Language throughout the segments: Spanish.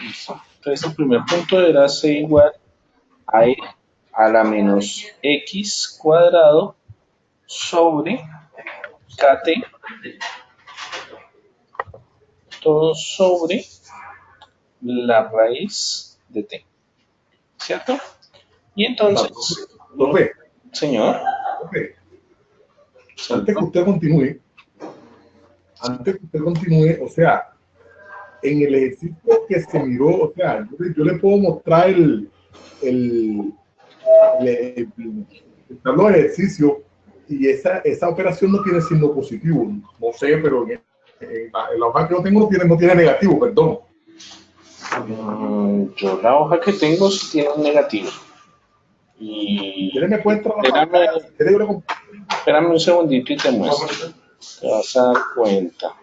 Listo. Entonces el primer punto era C igual a E a la menos X cuadrado sobre KT, todo sobre la raíz de T, ¿cierto? Y Va, entonces, profe, señor, profe, antes que señor, usted continúe, o sea, en el ejercicio que se miró, o sea, yo le puedo mostrar el, el tablero de ejercicio y esa operación no tiene signo positivo. No sé, pero en la hoja que yo tengo no tiene negativo, perdón. yo la hoja que tengo sí tiene un negativo. Si quiere Y me muestra la espérame, pantalla, si quiere yo le comparto. espérame un segundito y te muestro. Te vas a dar cuenta.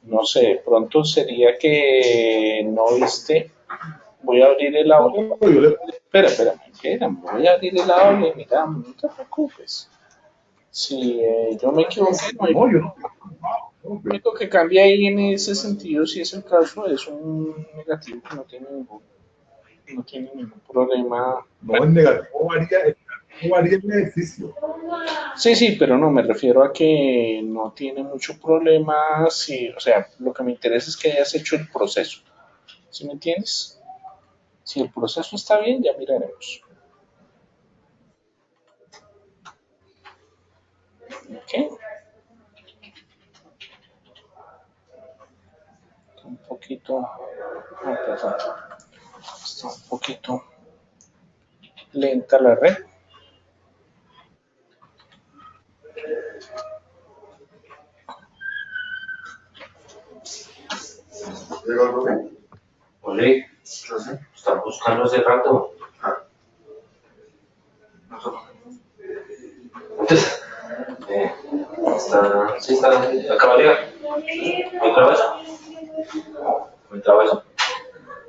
No sé, de pronto sería que no viste. Voy a abrir el No, aula. yo le, Espérame. Voy a abrir el aula y mira, no te preocupes. Si yo me equivoqué, no hay no, yo no estoy problema. preocupado, Lo profe. único que cambia ahí en ese sentido, si es el caso, es un negativo que no tiene ningún problema. No, el negativo varía en el ejercicio. Sí, sí, pero no, me refiero a que no tiene mucho problema. Si, o sea, lo que me interesa es que hayas hecho el proceso. ¿Sí me entiendes? Si el proceso está bien, ya miraremos. ¿Ok? Un poquito. Ah, perdón. Está un poquito lenta la red. Ole, están buscando hace rato. Entonces, acaba de llegar. ¿Me traba eso? ¿Me traba eso?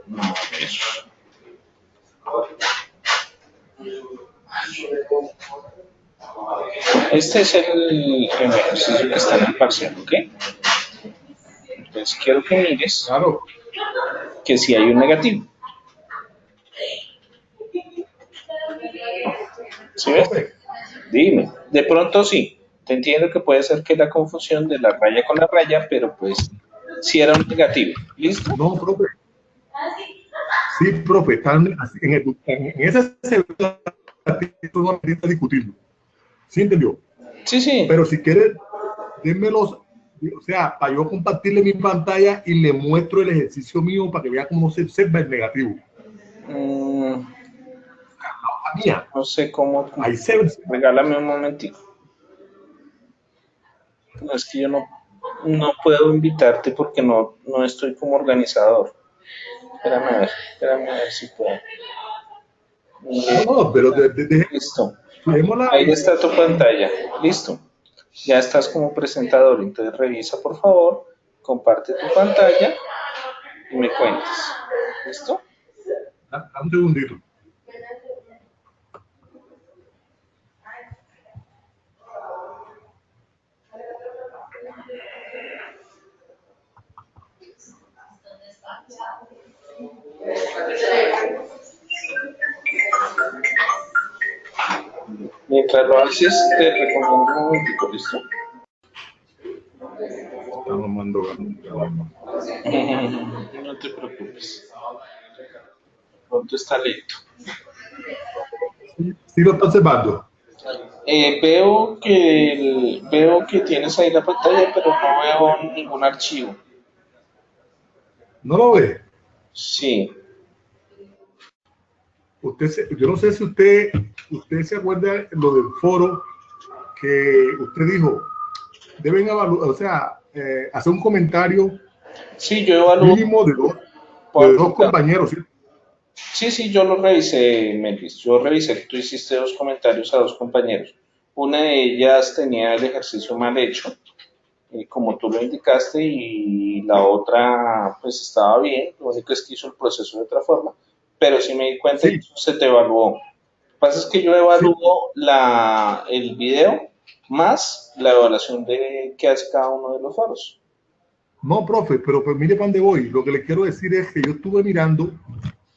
No, a ver. Este es el ejercicio que está en el parcial, ¿ok? Entonces quiero que mires Claro, que si hay un negativo. ¿Sí ves? profe. Dime. De pronto sí. Te entiendo que puede ser que la confusión de la raya con la raya, pero pues si era un negativo. ¿Listo? No, profe. Sí, profe, están en ese se no necesita discutirlo. ¿Sí entendió? Sí, sí. Pero si quiere, démelos, o sea, para yo compartirle mi pantalla y le muestro el ejercicio mío para que vea cómo se observa el negativo. Mm, La mía, no sé cómo. ahí se observa. Regálame un momentico. No, es que yo no puedo invitarte porque no estoy como organizador. Espérame a ver si puedo. No, no, pero Listo. dejémosla. Ahí está tu pantalla. Listo. Ya estás como presentador. Entonces revisa por favor, comparte tu pantalla y me cuentas. ¿Listo? Un segundito. Mientras lo haces, te recomiendo un momentico, ¿listo? Estamos mandando. No te preocupes. Pronto está lento. Sí, lo está observando. Veo que tienes ahí la pantalla, pero no veo ningún archivo. No lo ve. Sí. Yo no sé si usted se acuerda lo del foro que usted dijo, deben evaluar, o sea, hacer un comentario Sí, yo evalúo mínimo de por dos mitad. compañeros, ¿sí? Sí, sí, yo lo revisé, Melvis. Yo revisé que tú hiciste dos comentarios a dos compañeros. Una de ellas tenía el ejercicio mal hecho, como tú lo indicaste, y la otra pues estaba bien. Lo único es que hizo el proceso de otra forma, pero sí me di cuenta que Sí, eso se te evaluó. Lo que pasa es que yo sí, evalúo el video más la evaluación de que hace cada uno de los foros. No, profe, pero pues mire para dónde voy. Lo que le quiero decir es que yo estuve mirando,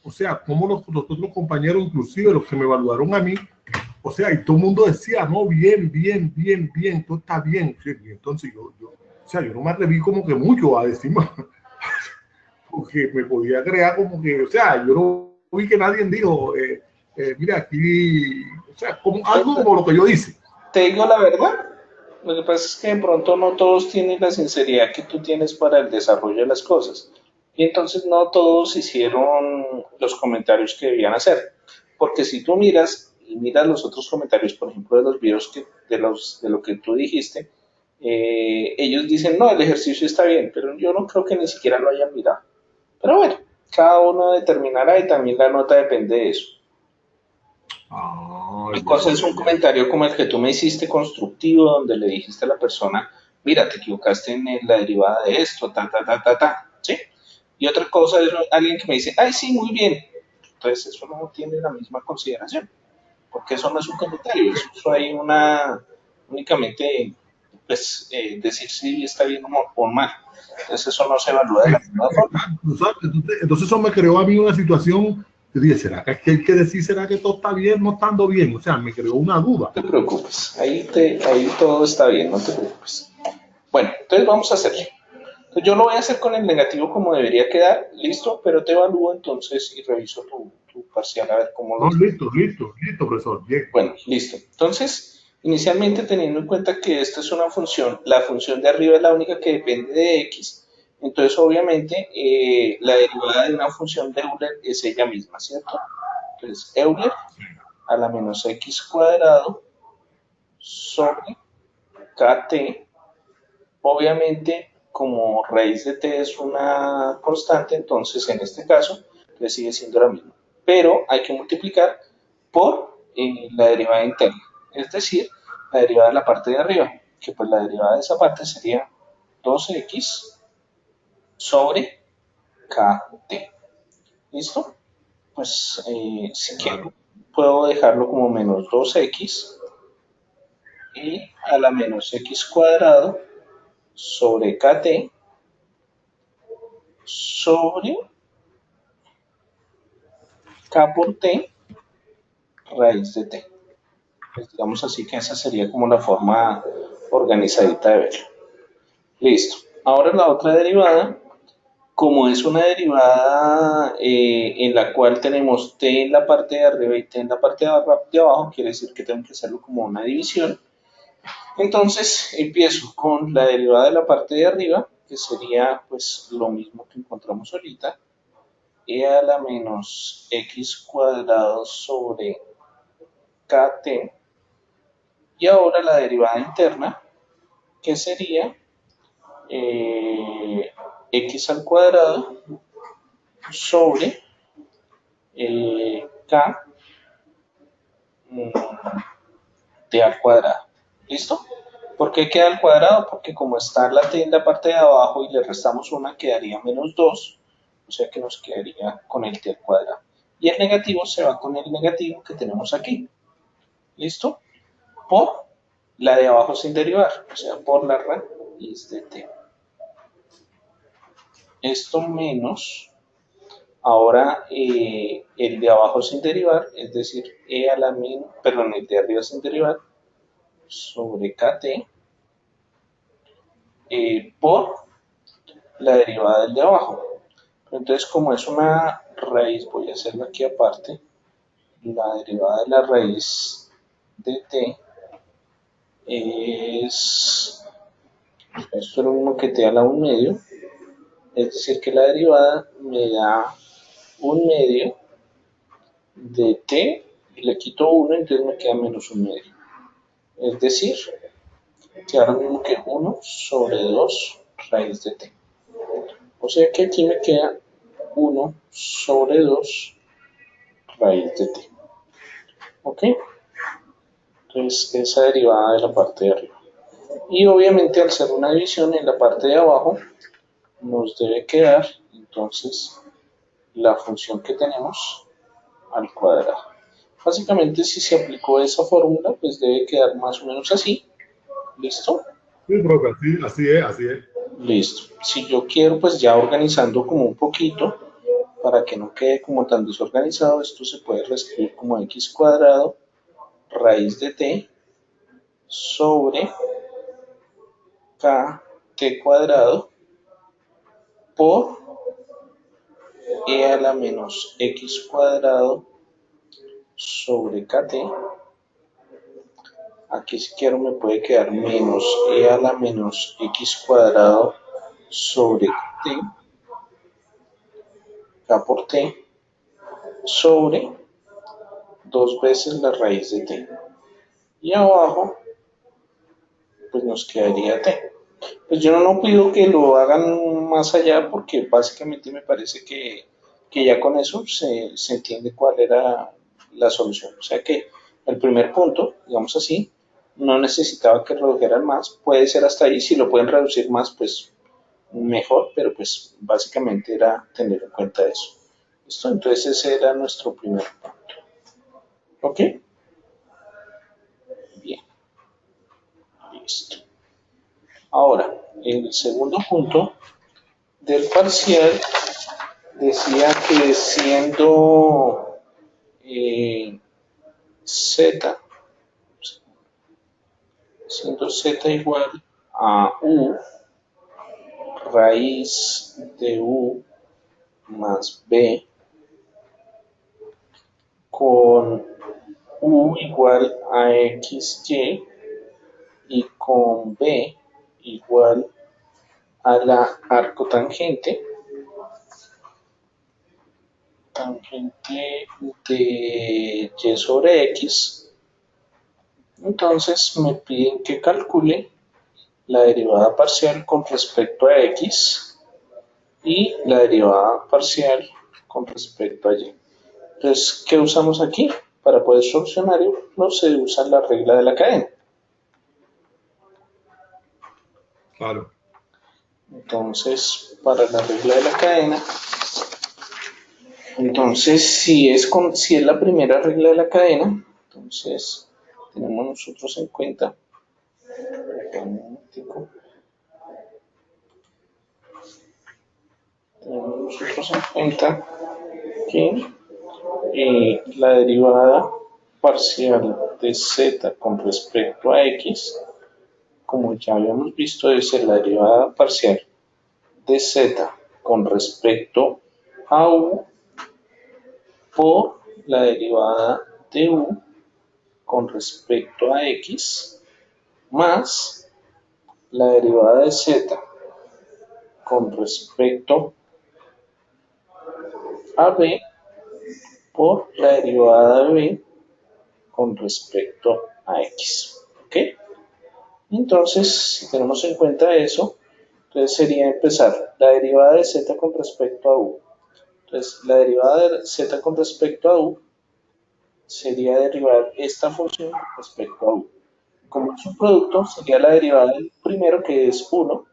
o sea, como los otros compañeros, inclusive los que me evaluaron a mí, o sea, y todo el mundo decía, no, bien, bien, bien, bien, todo está bien. Sí, y entonces o sea, yo no me atreví como que mucho a decir más, porque me podía crear como que, o sea, yo no vi que nadie dijo, mira, aquí, o sea, como, algo como lo que yo hice. Te digo la verdad, lo que pasa es que de pronto no todos tienen la sinceridad que tú tienes para el desarrollo de las cosas. Y entonces no todos hicieron los comentarios que debían hacer. Porque si tú miras y miras los otros comentarios, por ejemplo, de los videos de lo que tú dijiste, ellos dicen, no, el ejercicio está bien, pero yo no creo que ni siquiera lo hayan mirado. Pero bueno, cada uno determinará y también la nota depende de eso. Ah, Una ya, cosa es ya, un ya. comentario como el que tú me hiciste constructivo, donde le dijiste a la persona, mira, te equivocaste en la derivada de esto, ta, ta, ta, ta, ta, ¿sí? Y otra cosa es alguien que me dice, ay, sí, muy bien. Entonces eso no tiene la misma consideración, porque eso no es un comentario, eso hay únicamente, pues, decir si está bien o mal. Entonces eso no se evalúa de la misma forma. Exacto. Entonces eso me creó a mí una situación que dije, ¿será que hay que decir, será que todo está bien, no estando bien? O sea, me creó una duda. No te preocupes, ahí todo está bien, no te preocupes. Bueno, entonces vamos a hacerlo. Entonces yo lo voy a hacer con el negativo como debería quedar, listo, pero te evalúo entonces y reviso tu parcial a ver cómo lo No, hice. listo, listo, listo, profesor. Bien. Bueno, listo. Entonces, inicialmente teniendo en cuenta que esta es una función, la función de arriba es la única que depende de x, entonces obviamente la derivada de una función de Euler es ella misma, ¿cierto? Entonces, Euler a la menos x cuadrado sobre kt. Obviamente, como raíz de t es una constante, entonces en este caso le sigue siendo la misma. Pero hay que multiplicar por la derivada interna, es decir, la derivada de la parte de arriba, que pues la derivada de esa parte sería 2x sobre kt. ¿Listo? Pues si quiero, Claro. puedo dejarlo como menos 2x y a la menos x cuadrado sobre kt sobre K por T raíz de T. Pues digamos así que esa sería como la forma organizadita de verlo. Listo. Ahora la otra derivada, como es una derivada en la cual tenemos T en la parte de arriba y T en la parte de abajo, quiere decir que tengo que hacerlo como una división. Entonces empiezo con la derivada de la parte de arriba, que sería pues lo mismo que encontramos ahorita, e a la menos x cuadrado sobre kt. Y ahora la derivada interna, que sería x al cuadrado sobre k t al cuadrado. ¿Listo? ¿Por qué queda al cuadrado? Porque como está la t en la parte de abajo y le restamos una, quedaría menos 2, o sea que nos quedaría con el t al cuadrado. Y el negativo se va con el negativo que tenemos aquí. ¿Listo? Por la de abajo sin derivar, o sea, por la raíz de t. Esto menos, ahora el de abajo sin derivar, es decir, e a la min, perdón, el de arriba sin derivar, sobre kt, por la derivada del de abajo. Entonces, como es una raíz, voy a hacerlo aquí aparte, la derivada de la raíz de t es, esto es lo mismo que t a la 1 medio, es decir, que la derivada me da 1 medio de t, y le quito 1, entonces me queda menos 1 medio. Es decir, que ahora mismo que 1 sobre 2 raíz de t. O sea que aquí me queda 1 sobre 2 raíz de t. ¿Ok? Entonces esa derivada de la parte de arriba. Y obviamente al ser una división en la parte de abajo nos debe quedar entonces la función que tenemos al cuadrado. Básicamente si se aplicó esa fórmula pues debe quedar más o menos así. ¿Listo? Sí, profe, así es, así es. Listo. Si yo quiero, pues ya organizando como un poquito, para que no quede como tan desorganizado, esto se puede reescribir como x cuadrado raíz de t sobre kt cuadrado por e a la menos x cuadrado sobre kt. Aquí si quiero me puede quedar menos e a la menos x cuadrado sobre t, k por t, sobre 2 veces la raíz de t. Y abajo pues nos quedaría t. Pues yo no pido que lo hagan más allá porque básicamente me parece que ya con eso se entiende cuál era la solución. O sea que el primer punto, digamos así, no necesitaba que redujeran más, puede ser hasta ahí, si lo pueden reducir más, pues mejor, pero pues básicamente era tener en cuenta eso. ¿Listo? Entonces ese era nuestro primer punto. ¿Ok? Bien, listo. Ahora, el segundo punto del parcial decía que eh, z, siendo z igual a u raíz de u más b con u igual a xy y con b igual a la arcotangente de y sobre x. Entonces me piden que calcule la derivada parcial con respecto a x y la derivada parcial con respecto a y. Entonces, ¿qué usamos aquí? Para poder solucionarlo se usa la regla de la cadena. Claro. Entonces, para la regla de la cadena, entonces si es la primera regla de la cadena, entonces tenemos nosotros en cuenta, que la derivada parcial de z con respecto a x, como ya habíamos visto, debe ser la derivada parcial de z con respecto a u por la derivada de u con respecto a x más la derivada de z con respecto a b por la derivada de b con respecto a x. ¿Ok? Entonces, si tenemos en cuenta eso, entonces sería empezar la derivada de z con respecto a u. Entonces, la derivada de z con respecto a u sería derivar esta función con respecto a u. Como es un producto, sería la derivada del primero, que es 1,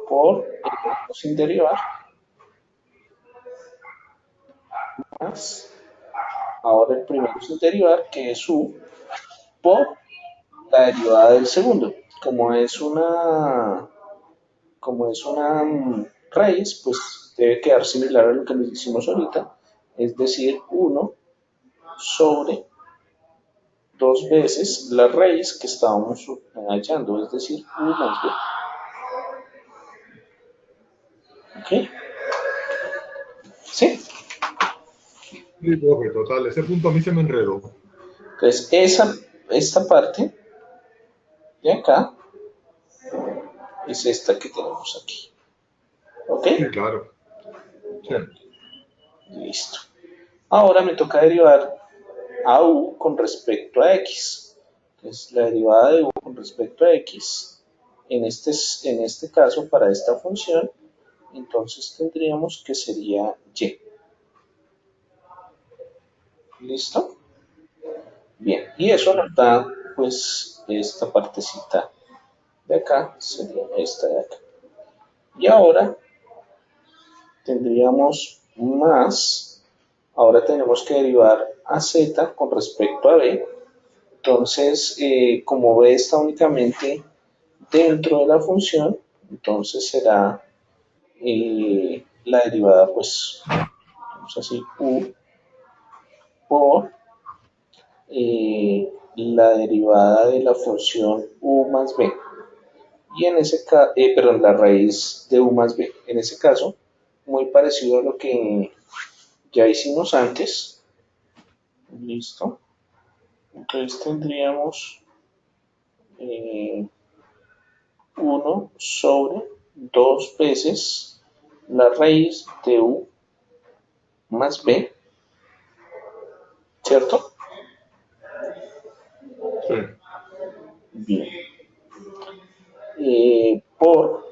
por el otro sin derivar, más ahora el primero sin derivar, que es u, por la derivada del segundo. Como es una, como es una raíz, pues debe quedar similar a lo que les hicimos ahorita, es decir, 1 sobre 2 veces la raíz que estábamos hallando, es decir, u más b. ¿Ok? ¿Sí? Sí, profe, total. Ese punto a mí se me enredó. Entonces, esta parte de acá es esta que tenemos aquí. ¿Ok? Sí, claro. Sí. Listo. Ahora me toca derivar a u con respecto a x. Entonces, la derivada de u con respecto a x, en este caso, para esta función, entonces tendríamos que sería y. ¿Listo? Bien, y eso nos da, pues, esta partecita de acá, sería esta de acá. Y ahora tendríamos más, ahora tenemos que derivar a z con respecto a b. Entonces, como b está únicamente dentro de la función, Entonces será la derivada, pues, vamos así, u por la derivada de la función u más b. Y en ese caso, perdón, la raíz de u más b. En ese caso, muy parecido a lo que ya hicimos antes. Listo. Entonces tendríamos 1 sobre 2 veces la raíz de u más b, ¿cierto? Sí. Bien. Por,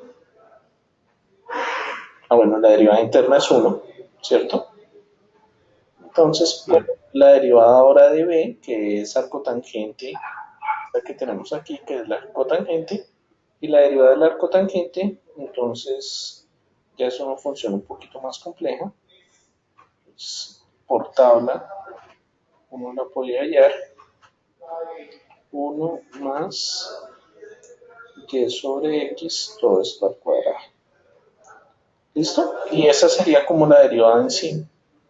bueno, la derivada interna es 1, ¿cierto? Entonces, Sí. por la derivada ahora de b, que es arcotangente, la que tenemos aquí, que es la arcotangente, y la derivada del arcotangente, entonces ya es una función un poquito más compleja. Pues, por tabla, uno la podría hallar 1 más y sobre x, todo esto al cuadrado. ¿Listo? Y esa sería como la derivada en sí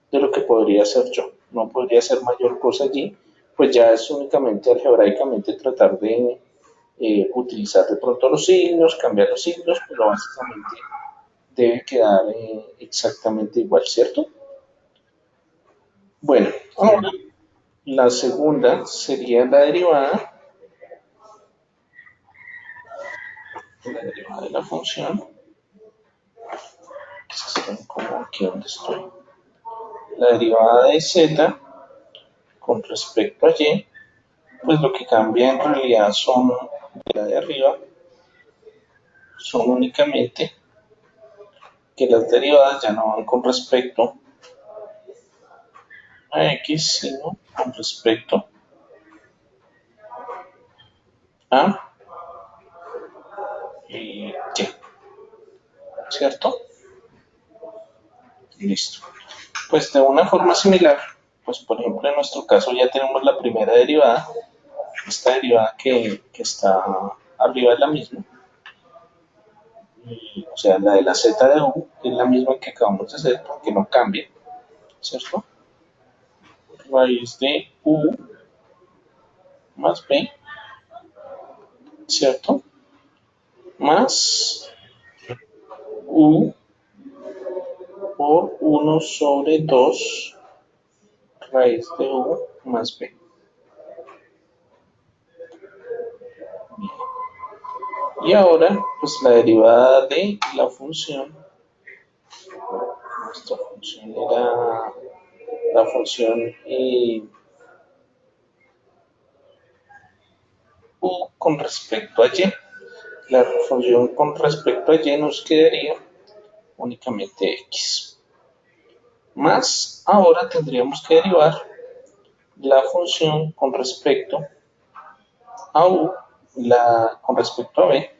de lo que podría hacer yo. No podría hacer mayor cosa allí, pues ya es únicamente algebraicamente tratar de utilizar de pronto los signos, cambiar los signos, pero básicamente debe quedar exactamente igual, ¿cierto? Bueno, ahora Sí. la segunda sería la derivada de la función, que es como aquí donde estoy. La derivada de z con respecto a y, pues lo que cambia en realidad son de la de arriba, son únicamente que las derivadas ya no van con respecto a x, sino con respecto a y, ¿cierto? Listo. Pues de una forma similar, pues por ejemplo en nuestro caso ya tenemos la primera derivada, esta derivada que está arriba es la misma, o sea, la de la z de u es la misma que acabamos de hacer porque no cambia, ¿cierto? Raíz de u más b, ¿cierto? Más u por 1 sobre 2 raíz de u más b. Y ahora, pues la derivada de la función, nuestra función era la función u con respecto a y. La función con respecto a y nos quedaría únicamente x. Más ahora tendríamos que derivar la función con respecto a u, con respecto a b,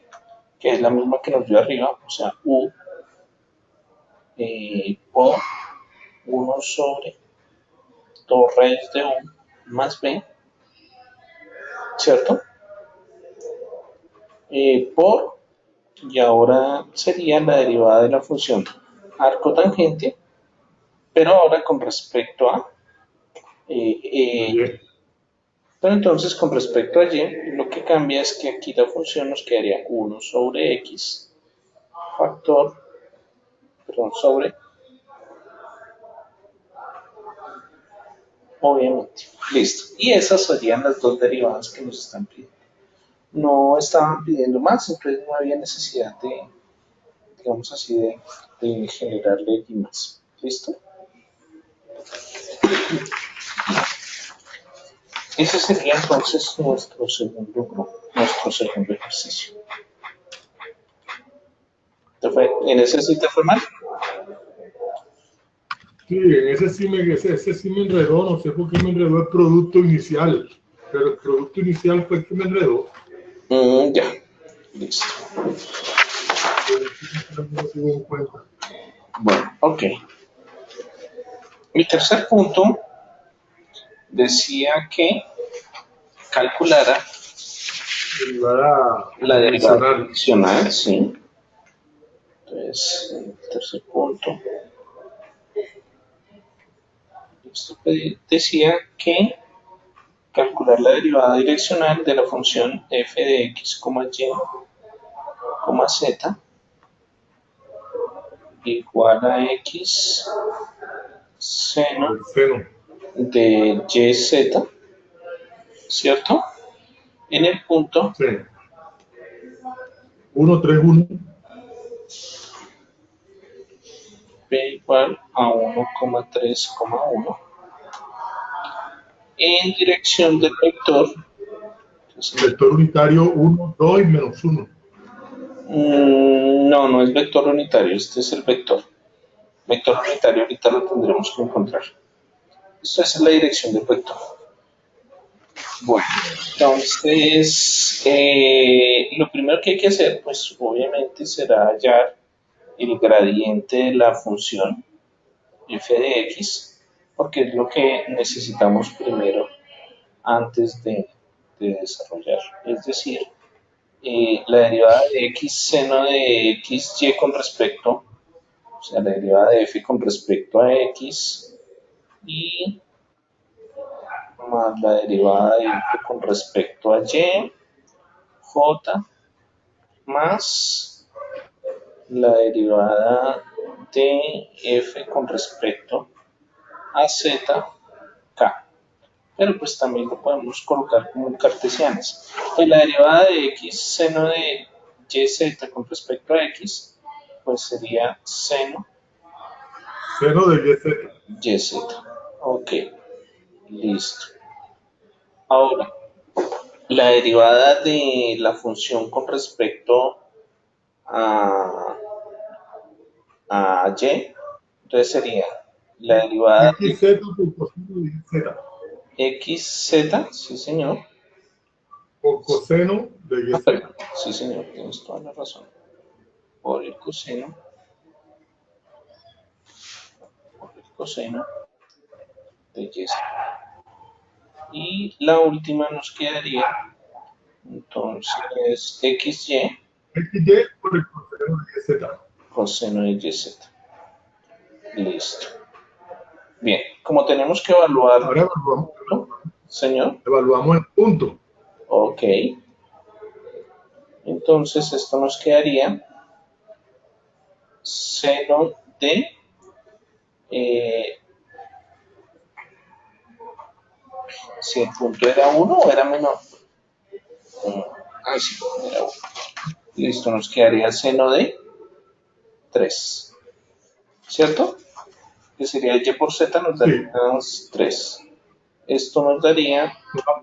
que es la misma que nos dio arriba, o sea, u por 1 sobre 2 raíz de u más b, ¿cierto? Y ahora sería la derivada de la función arco tangente, pero ahora con respecto a Oye, pero entonces con respecto a y, lo que cambia es que aquí la función nos quedaría 1 sobre x factor, perdón, sobre, obviamente. Listo. Y esas serían las dos derivadas que nos están pidiendo. No estaban pidiendo más, entonces no había necesidad de, digamos así, de generarle y más. ¿Listo? Ese sería entonces nuestro segundo grupo, nuestro segundo ejercicio. ¿En ese sí te fue mal? sí, en ese sí me enredó, no sé por qué me enredó el producto inicial, pero el producto inicial fue el que me enredó. Ya, listo. No lo tuve en cuenta. Bueno, ok. Mi tercer punto decía que calculara Derivada la derivada adicional. adicional, sí. Entonces, el tercer punto. Esto decía que calcular la derivada direccional de la función f de x, y, z igual a x seno El seno. de yz, ¿cierto? En el punto Sí. 1, 3, 1. p igual a 1,3,1 en dirección del vector. Entonces, Vector unitario 1, 2 y menos 1. no, no es vector unitario, este es el vector. Vector unitario ahorita lo tendremos que encontrar. Esto es la dirección del vector. Bueno, entonces, lo primero que hay que hacer, pues obviamente será hallar el gradiente de la función f de x, porque es lo que necesitamos primero antes de desarrollar. Es decir, la derivada de x seno de x y con respecto, o sea, la derivada de f con respecto a x y más la derivada de f con respecto a y, j, más la derivada de f con respecto a z, k. Pero pues también lo podemos colocar como cartesianas. Pues la derivada de x seno de yz con respecto a x, pues sería seno Seno de YZ. yz. Ok, listo. Ahora, la derivada de la función con respecto a, y, entonces sería la derivada de XZ por coseno de YZ. xz, sí señor. Por coseno de Ah, YZ. perdón, sí señor, tienes toda la razón. Por el coseno de y. Y la última nos quedaría, entonces, xy XY por el coseno de YZ. coseno de yz. Listo. Bien, como tenemos que evaluar, Ahora evaluamos, señor, evaluamos el punto. ok, entonces esto nos quedaría seno de, si el punto era 1 o era menor. Sí, era 1. Listo, nos quedaría seno de 3, ¿cierto? Que sería y por z nos Sí. daría 3. Esto nos daría, Nos da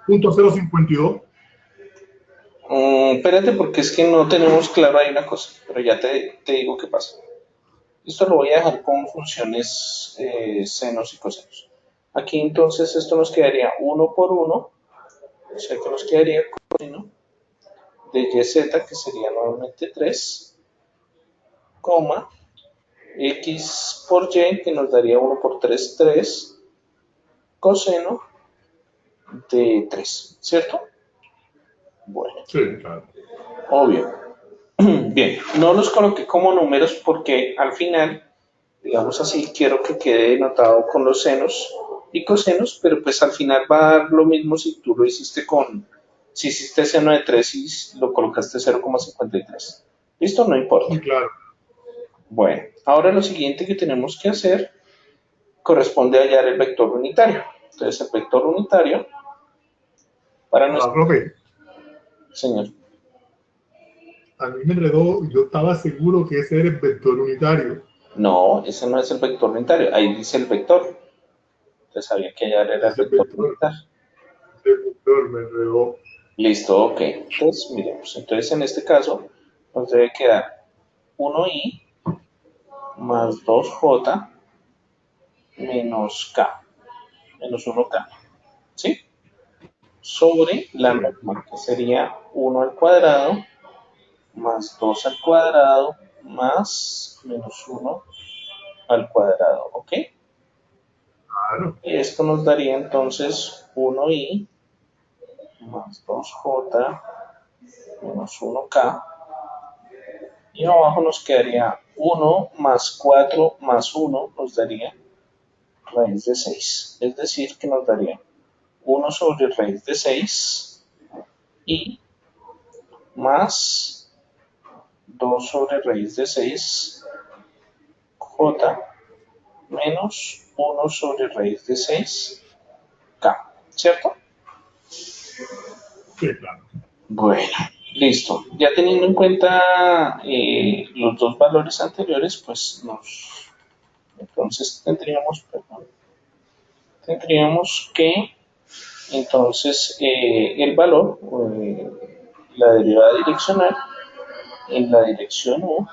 punto 052. espérate porque es que no tenemos claro ahí una cosa, pero ya te digo qué pasa. Esto lo voy a dejar con funciones senos y cosenos. Aquí entonces esto nos quedaría 1 por 1, o sea que nos quedaría coseno de yz, que sería nuevamente 3, coma, x por y, que nos daría 1 por 3, 3, coseno de 3, ¿cierto? Bueno, Sí, claro. obvio. Bien, no los coloqué como números porque al final, digamos así, quiero que quede notado con los senos y cosenos, pero pues al final va a dar lo mismo si tú lo hiciste si hiciste seno de 3 y lo colocaste 0,53. ¿Listo? No importa. Sí, claro. Bueno, ahora lo siguiente que tenemos que hacer corresponde a hallar el vector unitario. Entonces el vector unitario para nuestro... Profe, Señor. a mí me enredó, yo estaba seguro que ese era el vector unitario. No, ese no es el vector unitario. Ahí dice el vector. Entonces sabía que hallar era el Ese vector vector, unitario. ese vector me enredó. Listo, ok. Entonces, miremos. Entonces, en este caso, nos debe quedar 1i más 2j menos k, menos 1k, ¿sí? Sobre la Sí, norma, que sería 1 al cuadrado más 2 al cuadrado más menos 1 al cuadrado, ¿ok? claro. Y esto nos daría entonces 1i más 2j menos 1k Y abajo nos quedaría 1 más 4 más 1 nos daría raíz de 6. Es decir, que nos daría 1 sobre raíz de 6 y más 2 sobre raíz de 6 j menos 1 sobre raíz de 6 k, ¿cierto? Sí, claro. Bueno, listo. Ya teniendo en cuenta los dos valores anteriores, pues entonces tendríamos que, entonces, el valor, la derivada direccional en la dirección U,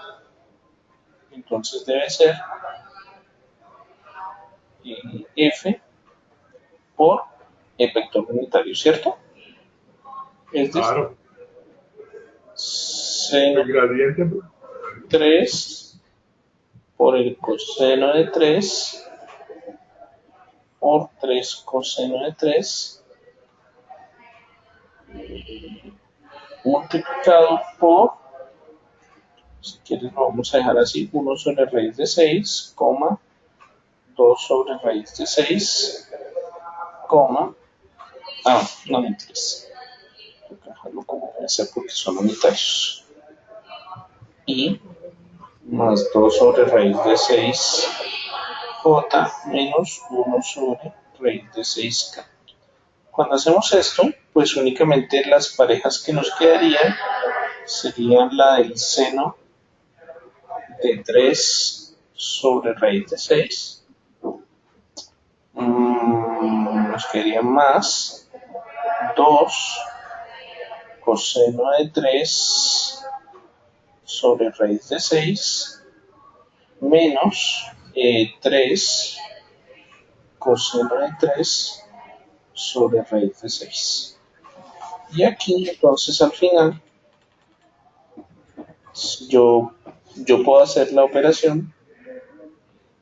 entonces debe ser F por el vector unitario, ¿cierto? Es decir, Claro. seno El gradiente, pues, 3 por el coseno de 3 por 3 coseno de 3 multiplicado por, si quieres lo vamos a dejar así, 1 sobre raíz de 6, 2 sobre raíz de 6, no mentiras, tengo que dejarlo como debe ser porque son unitarios, y más 2 sobre raíz de 6 j menos 1 sobre raíz de 6k. Cuando hacemos esto, pues únicamente las parejas que nos quedarían serían la del seno de 3 sobre raíz de 6. Nos quedaría más 2 coseno de 3 sobre raíz de 6 menos 3 coseno de 3 sobre raíz de 6. Y aquí entonces al final yo, yo puedo hacer la operación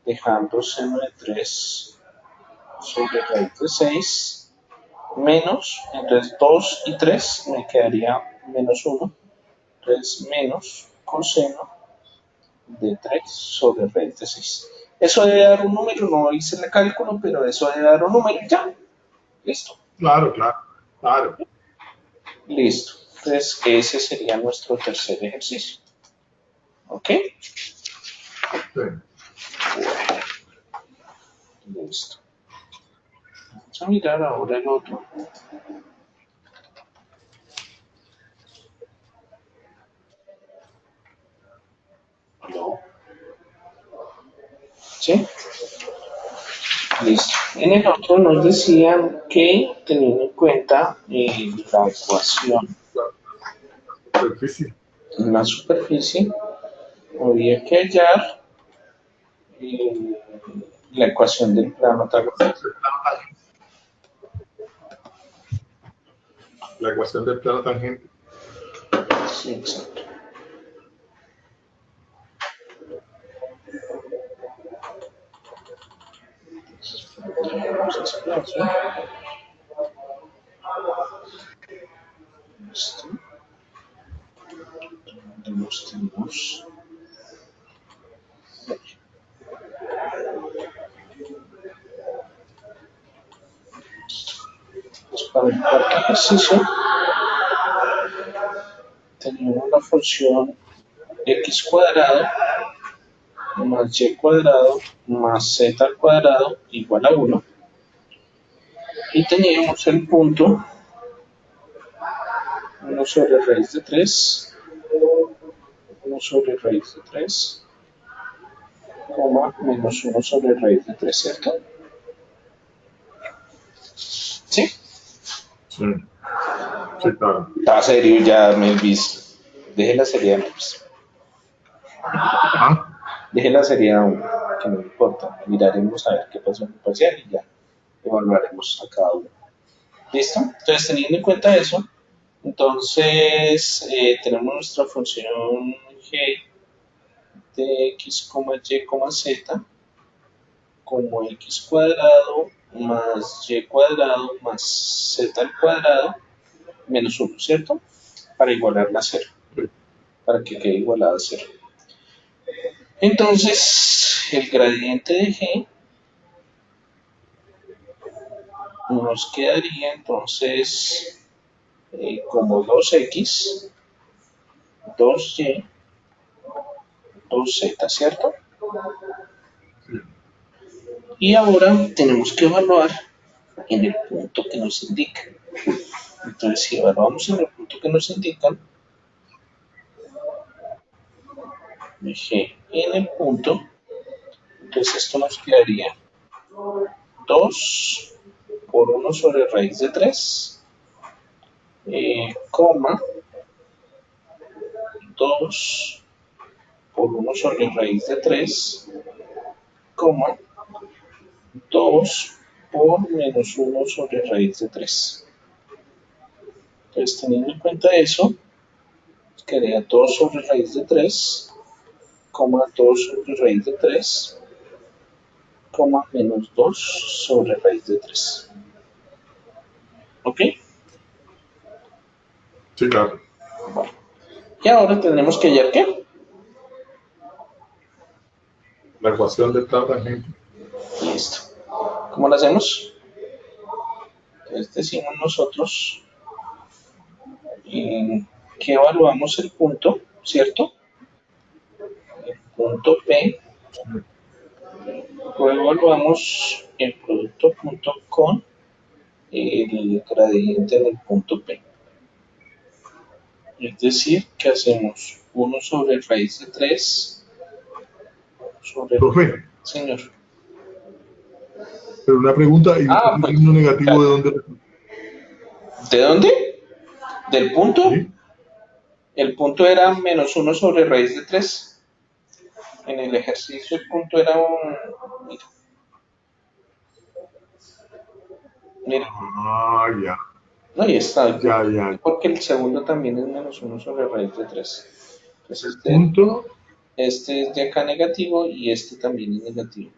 dejando seno de 3 sobre raíz de 6 menos, entonces 2 y 3 me quedaría menos 1, entonces menos coseno de 3 sobre raíz de 6. Eso debe dar un número, no hice el cálculo, pero eso debe dar un número, ya, listo, claro, claro, claro. listo. Entonces ese sería nuestro tercer ejercicio, ¿ok? Sí. Listo. Vamos a mirar ahora el otro. ¿No? ¿Sí? Listo. En el otro nos decían que teniendo en cuenta la ecuación Superficie. en la superficie, había que hallar eh, la ecuación del plano tangente. La ecuación del plano tangente. Sí, exacto. Vamos a hacer eso. Listo. ¿Dónde los tenemos? Pues para el cuarto ejercicio tenemos la función x cuadrado más y cuadrado más z al cuadrado igual a 1. Y teníamos el punto 1 sobre raíz de 3, 1 sobre raíz de 3, menos 1 sobre raíz de 3, ¿cierto? ¿Sí? Sí, sí, claro. Está serio ya, Melvis. Deje la seriedad, Melvis. Ah, Deje la seriedad, que no importa. Miraremos a ver qué pasó en el parcial y ya evaluaremos a cada uno. ¿Listo? Entonces, teniendo en cuenta eso, entonces tenemos nuestra función g de x, y, z como x cuadrado más y cuadrado más z al cuadrado menos 1, ¿cierto? Para igualarla a 0. sí, para que quede igualado a 0. Entonces, el gradiente de G nos quedaría entonces como 2x, 2y, 2z, ¿cierto? Y ahora tenemos que evaluar en el punto que nos indica. Entonces, si evaluamos en el punto que nos indican, G en el punto, entonces esto nos quedaría 2 por 1 sobre raíz de 3, coma 2 por 1 sobre raíz de 3, coma 2 por menos 1 sobre raíz de 3. Entonces, teniendo en cuenta eso, quedaría 2 sobre raíz de 3, coma 2 sobre raíz de 3, coma menos 2 sobre raíz de 3. ¿Ok? Sí, claro. Bueno. Y ahora tenemos que hallar ¿qué? La ecuación del plano tangente. Listo. ¿Cómo lo hacemos? Entonces decimos nosotros que evaluamos el punto, ¿cierto? El punto P. Luego evaluamos el producto punto con el gradiente del punto P. Es decir, que hacemos 1 sobre raíz de 3 sobre... Profe, Señor. pero una pregunta, ¿y Ah, ese pues, signo negativo de dónde? ¿de dónde? ¿Del punto? ¿Sí? El punto era menos 1 sobre raíz de 3. En el ejercicio el punto era un... Mira, mira. Ah, ya, No, y está. ya. Porque el segundo también es menos 1 sobre raíz de 3. Entonces Punto. este es de acá negativo y este también es negativo.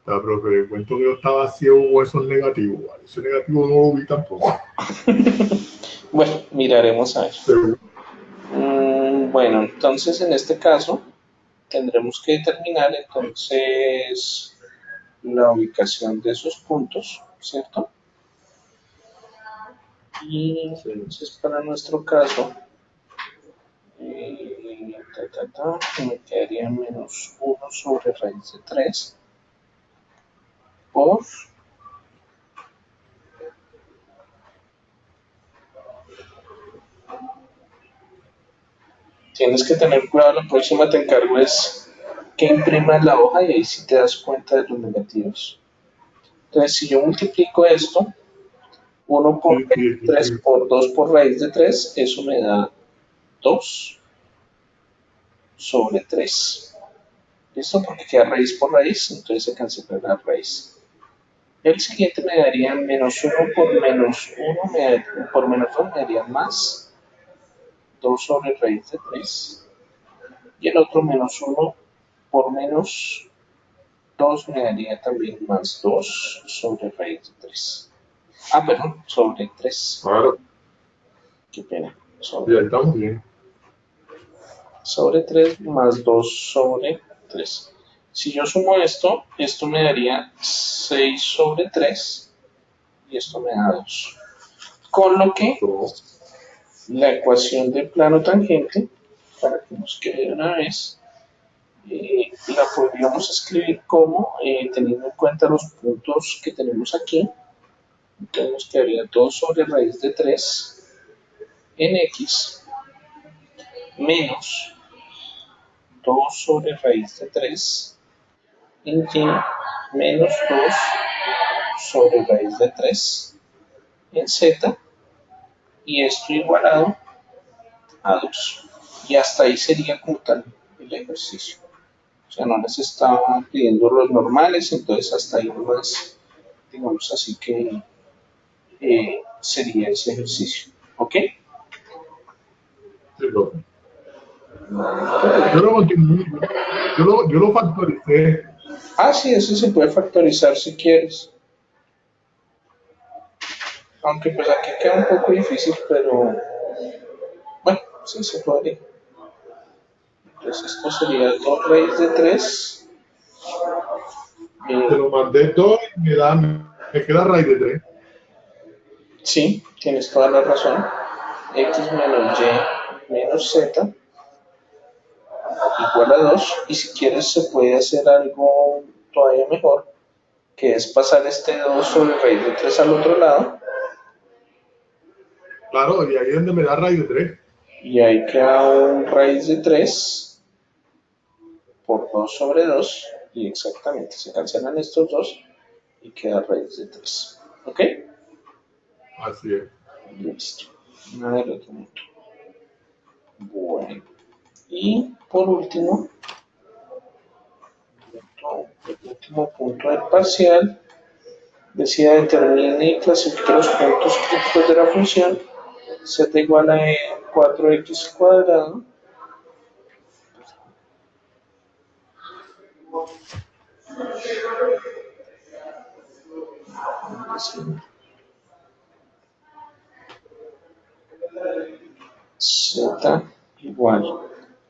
Ah, profe, le cuento que yo estaba ciego con esos negativos, ¿vale? Ese negativo no lo vi tampoco. Bueno, miraremos a ver. Pero, Bueno, entonces en este caso tendremos que determinar entonces la ubicación de esos puntos, ¿cierto? Y entonces para nuestro caso, me quedaría menos 1 sobre raíz de 3 por tienes que tener cuidado, la próxima te encargo es que imprimas la hoja y ahí sí te das cuenta de los negativos. Entonces, si yo multiplico esto, 1 por sí, sí, sí, 3 sí. por 2 por raíz de 3, eso me da 2 sobre 3. ¿Listo? Porque queda raíz por raíz, entonces se cancela la raíz. El siguiente me daría menos 1 por menos 1, por menos 2 me daría más 2 sobre raíz de 3. Y el otro menos 1 por menos 2 me daría también más 2 sobre raíz de 3. Ah, perdón, sobre 3. Claro, Qué pena. y ahí estamos bien. Sobre 3 más 2 sobre 3. Si yo sumo esto, esto me daría 6 sobre 3 y esto me da 2. Con lo que Todo. la ecuación del plano tangente, para que nos quede de una vez, la podríamos escribir como, teniendo en cuenta los puntos que tenemos aquí, entonces nos quedaría 2 sobre raíz de 3 en x menos 2 sobre raíz de 3 en y menos 2 sobre raíz de 3 en z y esto igualado a 2. Y hasta ahí sería como tal el ejercicio. O sea, no les estaba pidiendo los normales, entonces hasta ahí nomás, digamos así que sería ese ejercicio. ¿Ok? Sí, profe. Yo lo continué, yo lo factoricé. Ah, sí, ese se puede factorizar si quieres. Aunque pues aquí queda un poco difícil, pero bueno, sí se puede. Entonces esto sería 2 raíz de 3. Te lo mandé todo y me queda raíz de 3. Sí, tienes toda la razón. X menos Y menos Z igual a 2. Y si quieres se puede hacer algo todavía mejor, que es pasar este 2 sobre raíz de 3 al otro lado. Claro, y ahí es donde me da raíz de 3. Y ahí queda un raíz de 3 por 2 sobre 2. Y exactamente, se cancelan estos dos y queda raíz de 3. ¿Ok? Así es. Listo. Nada del otro mundo. Bueno. Y por último, el último punto del parcial decía determine y clasifique los puntos críticos de la función z igual a 4x cuadrado z igual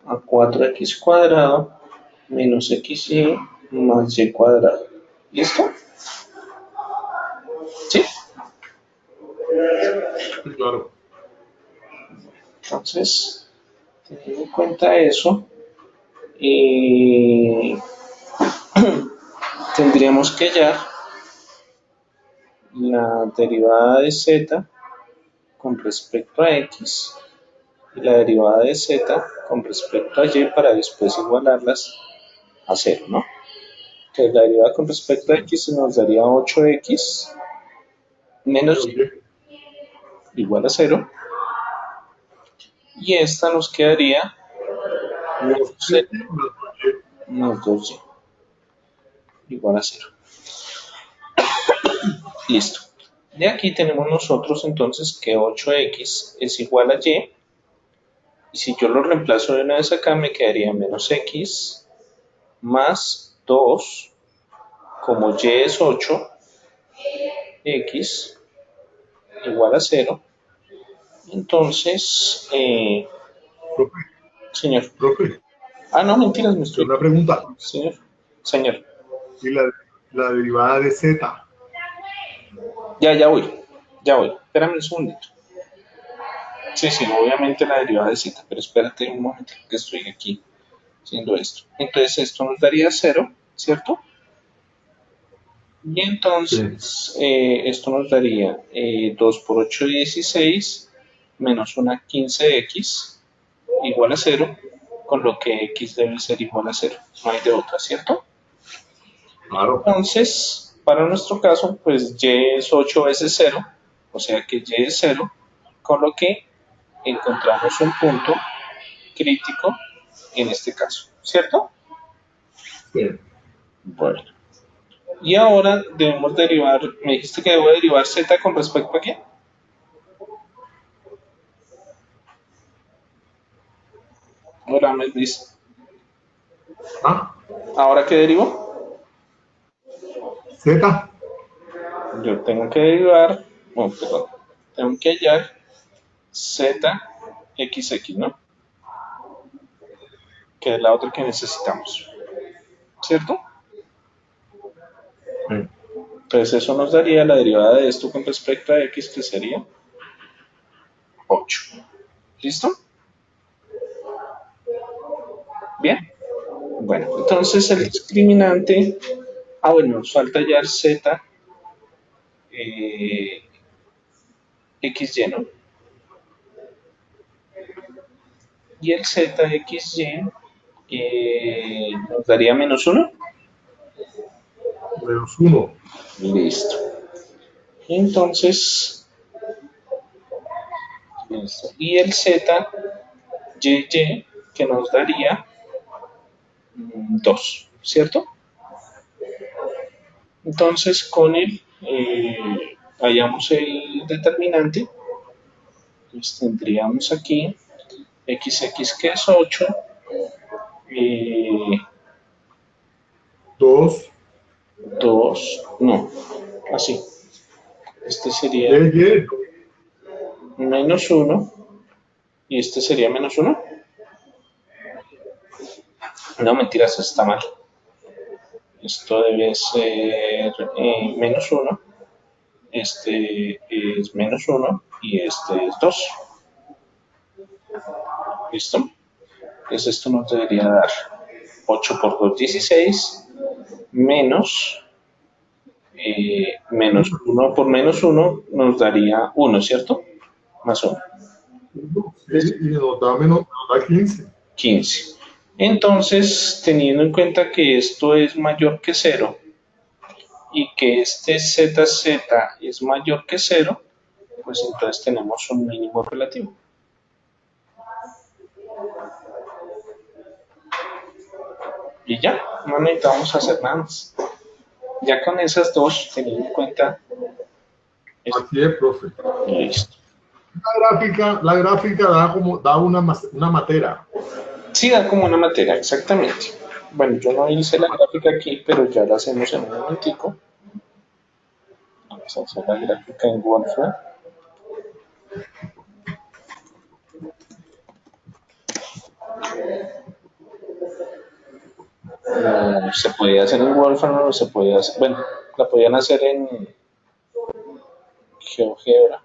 a 4x cuadrado menos xy más y cuadrado. ¿Listo? ¿Sí? Sí, claro. Entonces, teniendo en cuenta eso, eh, tendríamos que hallar la derivada de z con respecto a x y la derivada de z con respecto a y para después igualarlas a 0, ¿no? Entonces la derivada con respecto a x nos daría 8x menos y Oye, igual a 0 y esta nos quedaría menos 0 2x más 2y. más 2y igual a 0. Listo. De aquí tenemos nosotros entonces que 8x es igual a y. Y si yo lo reemplazo de una vez acá, me quedaría menos x más 2, como y es 8, x igual a 0. Entonces, Profe, señor. profe, Ah, no, mentiras, me pero estoy. una pregunta. Señor. Señor. Y la derivada de z. Ya voy. Ya voy. Espérame un segundito. Sí, sí, obviamente la derivada de z, pero espérate un momento que estoy aquí haciendo esto. Entonces esto nos daría 0, ¿cierto? Y Sí. entonces esto nos daría 2 por 8, 16, menos una 15x igual a 0, con lo que x debe ser igual a 0. No hay de otra, ¿cierto? Claro. Entonces, para nuestro caso, pues y es 8 veces 0, o sea que y es 0, con lo que encontramos un punto crítico en este caso, ¿cierto? Sí. Bueno. Y ahora debemos derivar, me dijiste que debo derivar z con respecto a qué. Ahora me dice, ¿Ah? ¿ahora qué derivo? Z. Yo tengo que derivar, oh, perdón, tengo que hallar z xx, ¿no? Que es la otra que necesitamos, ¿cierto? Sí. Entonces eso nos daría la derivada de esto con respecto a x, que sería 8. ¿Listo? Bien. Bueno, entonces el discriminante, bueno, nos falta hallar z eh, xy, ¿no? Y el zxy nos daría menos 1. -1. Listo. Entonces, listo. Y el zy que nos daría 2, ¿cierto? Entonces, con él hallamos el determinante. Pues tendríamos aquí xx que es 8, eh, 2. 2, no, así. Este Y, sería y. menos 1 y este sería menos 1. No, mentiras, eso está mal. Esto debe ser menos 1. Este es menos 1 y este es 2. ¿Listo? Entonces esto nos debería dar 8 por 2, 16, menos, menos 1 por menos 1 nos daría 1, ¿cierto? Más 1. Sí, y nos da 15. 15. Entonces, teniendo en cuenta que esto es mayor que 0 y que este ZZ es mayor que 0, pues entonces tenemos un mínimo relativo. Y ya, no necesitamos hacer nada más. Ya con esas dos, teniendo en cuenta, Así es, profe. listo. La gráfica da una matera. Sí, da como una materia, exactamente. Bueno, yo no hice la gráfica aquí, pero ya la hacemos en un momentico. Vamos a hacer la gráfica en Wolfram. Se podía hacer en Wolfram o se podía hacer, bueno, la podían hacer en GeoGebra.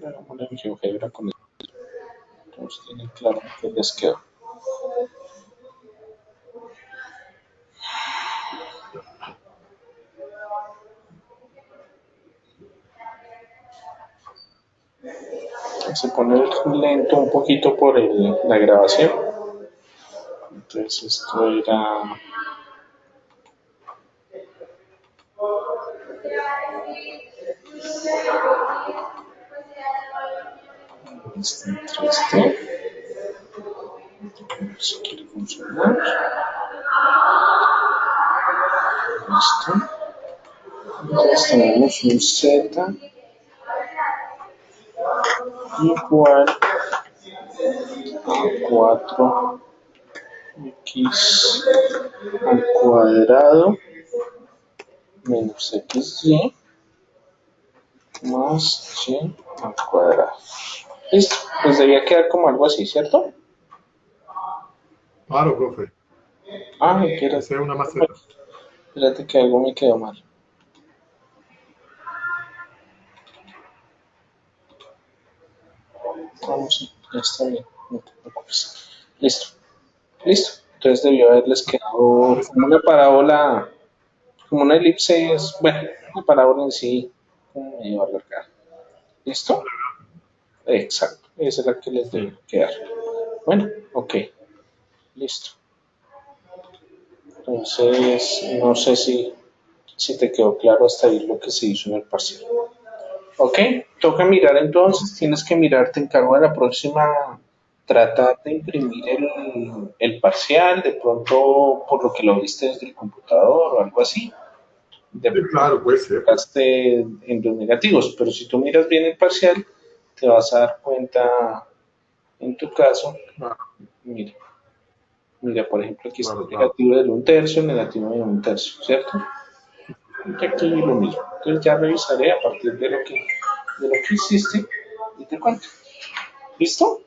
Hagámosla en GeoGebra con esto. Entonces tienen claro que les quedó. Se pone lento un poquito por la grabación. Entonces esto era... si quiere funcionar. Listo. Entonces tenemos un Z igual a 4x al cuadrado menos xy más y al cuadrado. Listo, pues debía quedar como algo así, ¿cierto? Claro, profe. Ah, espérate, Esa es una maceta. espérate que algo me quedó mal. Vamos, ya está bien, no te preocupes. Listo, listo. Entonces debió haberles quedado como una parábola, como una elipse, bueno, una parábola en sí, como medio alargada. ¿Listo? Exacto, esa es la que les debe quedar. Bueno, ok, listo. Entonces, no sé si te quedó claro hasta ahí lo que se hizo en el parcial. Ok, toca mirar entonces, tienes que mirar, te encargo de la próxima, tratar de imprimir el parcial, de pronto por lo que lo viste desde el computador o algo así. De Sí, pronto claro, puede ser. te en los negativos, pero si tú miras bien el parcial, te vas a dar cuenta, en tu caso, Claro, mira, mira, por ejemplo, aquí está claro, el claro. negativo del un tercio, el negativo de un tercio, ¿cierto? Y aquí lo mismo. Entonces ya revisaré a partir de lo que hiciste y te cuento. ¿Listo?